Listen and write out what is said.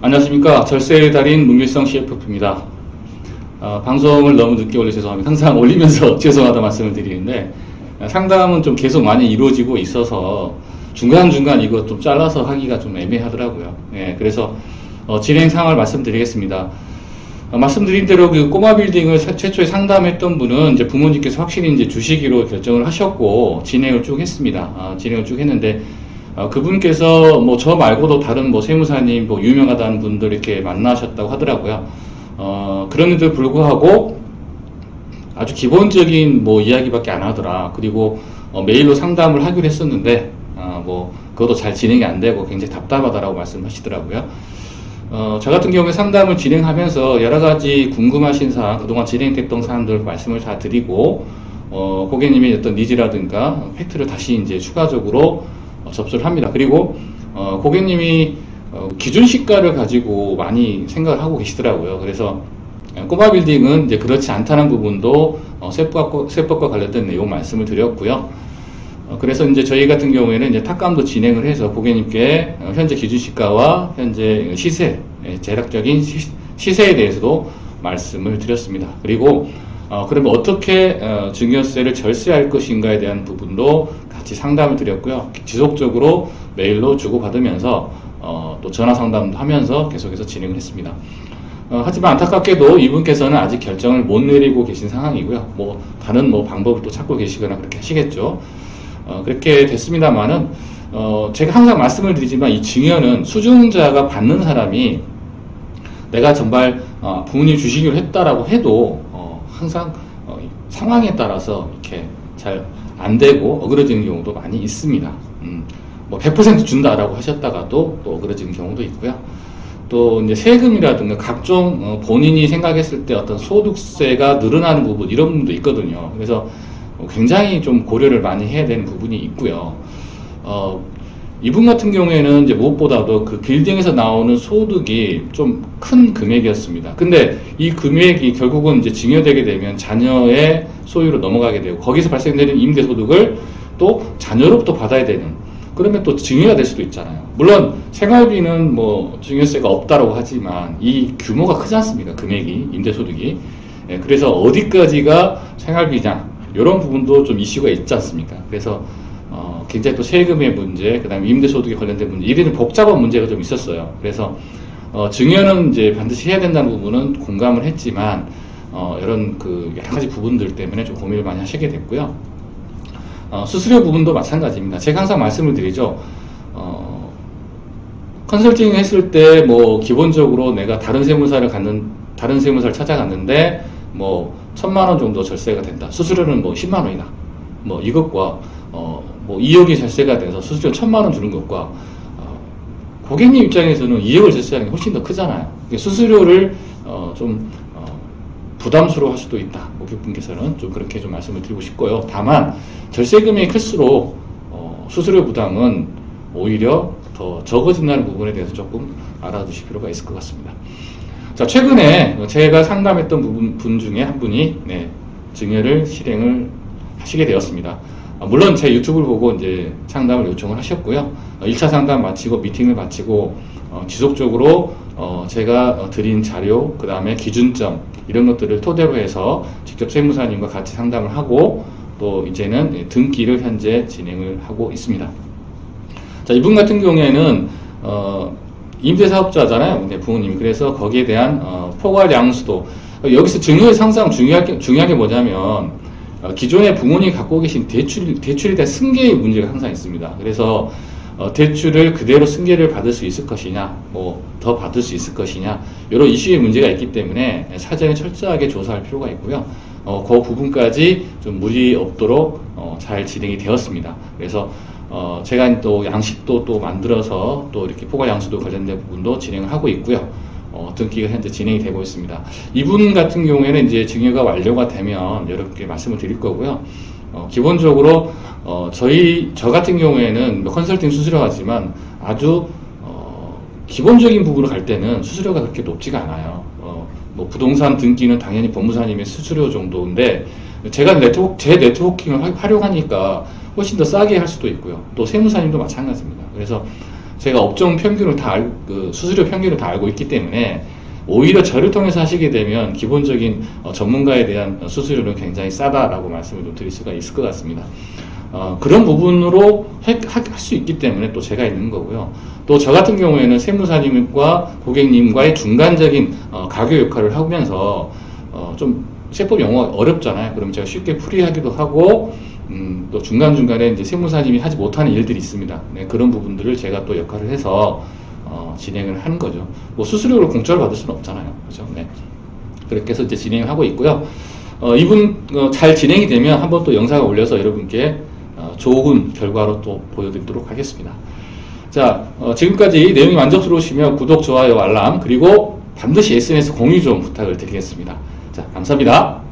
안녕하십니까. 절세의 달인 문길성 CFP입니다. 방송을 너무 늦게 올려 죄송합니다. 항상 올리면서 죄송하다 말씀을 드리는데, 상담은 좀 계속 많이 이루어지고 있어서 중간중간 이거 좀 잘라서 하기가 좀 애매하더라고요. 예, 그래서 진행 상황을 말씀드리겠습니다. 말씀드린 대로 그 꼬마 빌딩을 최초에 상담했던 분은 이제 부모님께서 확실히 이제 주시기로 결정을 하셨고 진행을 쭉 했습니다. 진행을 쭉 했는데 그분께서 뭐 저 말고도 다른 뭐 세무사님 뭐 유명하다는 분들 이렇게 만나셨다고 하더라고요. 그런데도 불구하고 아주 기본적인 뭐 이야기밖에 안 하더라. 그리고 메일로 상담을 하기로 했었는데 뭐 그것도 잘 진행이 안 되고 굉장히 답답하다라고 말씀하시더라고요. 저 같은 경우에 상담을 진행하면서 여러 가지 궁금하신 사항, 그동안 진행됐던 사항들 말씀을 다 드리고, 고객님의 어떤 니즈라든가 팩트를 다시 이제 추가적으로 접수를 합니다. 그리고, 고객님이 기준 시가를 가지고 많이 생각을 하고 계시더라고요. 그래서 꼬마 빌딩은 이제 그렇지 않다는 부분도 세법과 관련된 내용 말씀을 드렸고요. 그래서 이제 저희 같은 경우에는 이제 탁감도 진행을 해서 고객님께 현재 기준시가와 현재 시세, 재략적인 시세에 대해서도 말씀을 드렸습니다. 그리고 그러면 어떻게 증여세를 절세할 것인가에 대한 부분도 같이 상담을 드렸고요. 지속적으로 메일로 주고받으면서 또 전화 상담도 하면서 계속해서 진행을 했습니다. 하지만 안타깝게도 이분께서는 아직 결정을 못 내리고 계신 상황이고요. 뭐 다른 뭐 방법을 또 찾고 계시거나 그렇게 하시겠죠. 그렇게 됐습니다만은, 제가 항상 말씀을 드리지만 이 증여는 수증자가 받는 사람이 내가 정말, 부모님 주시기로 했다라고 해도, 항상, 상황에 따라서 이렇게 잘 안 되고 어그러지는 경우도 많이 있습니다. 뭐 100% 준다라고 하셨다가도 또 어그러지는 경우도 있고요. 또 이제 세금이라든가 각종 본인이 생각했을 때 어떤 소득세가 늘어나는 부분, 이런 부분도 있거든요. 그래서 굉장히 좀 고려를 많이 해야 되는 부분이 있고요. 이분 같은 경우에는 이제 무엇보다도 그 빌딩에서 나오는 소득이 좀 큰 금액이었습니다. 근데 이 금액이 결국은 이제 증여되게 되면 자녀의 소유로 넘어가게 되고 거기서 발생되는 임대소득을 또 자녀로부터 받아야 되는, 그러면 또 증여가 될 수도 있잖아요. 물론 생활비는 뭐 증여세가 없다라고 하지만 이 규모가 크지 않습니까? 금액이, 임대소득이. 예, 그래서 어디까지가 생활비냐, 이런 부분도 좀 이슈가 있지 않습니까? 그래서 굉장히 또 세금의 문제, 그 다음에 임대소득에 관련된 문제, 이런 복잡한 문제가 좀 있었어요. 그래서 증여는 이제 반드시 해야 된다는 부분은 공감을 했지만 이런 그 여러 가지 부분들 때문에 좀 고민을 많이 하시게 됐고요. 수수료 부분도 마찬가지입니다. 제가 항상 말씀을 드리죠. 컨설팅 했을 때 뭐 기본적으로 내가 다른 세무사를 찾아갔는데 뭐 1,000만 원 정도 절세가 된다. 수수료는 뭐 10만 원이나. 뭐 이것과 뭐 2억이 절세가 돼서 수수료 1,000만 원 주는 것과 고객님 입장에서는 2억을 절세하는 게 훨씬 더 크잖아요. 수수료를 좀 부담스러워 할 수도 있다. 고객분께서는 좀 그렇게 좀 말씀을 드리고 싶고요. 다만 절세 금액이 클수록 수수료 부담은 오히려 더 적어진다는 부분에 대해서 조금 알아두실 필요가 있을 것 같습니다. 자, 최근에 제가 상담했던 분 중에 한 분이 증여를 실행을 하시게 되었습니다. 물론 제 유튜브를 보고 이제 상담을 요청을 하셨고요. 1차 상담 마치고 미팅을 마치고 지속적으로 제가 드린 자료, 그 다음에 기준점, 이런 것들을 토대로 해서 직접 세무사님과 같이 상담을 하고 또 이제는 등기를 현재 진행을 하고 있습니다. 자, 이분 같은 경우에는 임대사업자잖아요. 부모님이. 그래서 거기에 대한 포괄 양수도, 여기서 증여에서 항상 중요한 게 뭐냐면 기존에 부모님이 갖고 계신 대출에 대한 승계의 문제가 항상 있습니다. 그래서 대출을 그대로 승계를 받을 수 있을 것이냐, 뭐 더 받을 수 있을 것이냐, 이런 이슈의 문제가 있기 때문에 사전에 철저하게 조사할 필요가 있고요. 그 부분까지 좀 무리 없도록 잘 진행이 되었습니다. 그래서 제가 또 양식도 또 만들어서 또 이렇게 포괄 양수도 관련된 부분도 진행을 하고 있고요. 등기가 현재 진행이 되고 있습니다. 이분 같은 경우에는 이제 증여가 완료가 되면 이렇게 말씀을 드릴 거고요. 기본적으로 저 같은 경우에는 컨설팅 수수료가 하지만 아주 기본적인 부분으로 갈 때는 수수료가 그렇게 높지가 않아요. 뭐 부동산 등기는 당연히 법무사님의 수수료 정도인데 제가 제 네트워킹을 활용하니까 훨씬 더 싸게 할 수도 있고요. 또 세무사님도 마찬가지입니다. 그래서 제가 업종 평균을 수수료 평균을 다 알고 있기 때문에 오히려 저를 통해서 하시게 되면 기본적인 전문가에 대한 수수료는 굉장히 싸다라고 말씀을 좀 드릴 수가 있을 것 같습니다. 그런 부분으로 할 수 있기 때문에 또 제가 있는 거고요. 또 저 같은 경우에는 세무사님과 고객님과의 중간적인 가교 역할을 하면서 좀 세법 용어가 어렵잖아요. 그럼 제가 쉽게 풀이하기도 하고 또 중간중간에 이제 세무사님이 하지 못하는 일들이 있습니다. 네, 그런 부분들을 제가 또 역할을 해서 진행을 하는 거죠. 뭐 수수료를 공짜로 받을 수는 없잖아요. 그죠? 네. 그렇게 해서 이제 진행을 하고 있고요. 이분 잘 진행이 되면 한번 또 영상을 올려서 여러분께 좋은 결과로 또 보여드리도록 하겠습니다. 자, 지금까지 내용이 만족스러우시면 구독, 좋아요, 알람, 그리고 반드시 SNS 공유 좀 부탁을 드리겠습니다. 자, 감사합니다.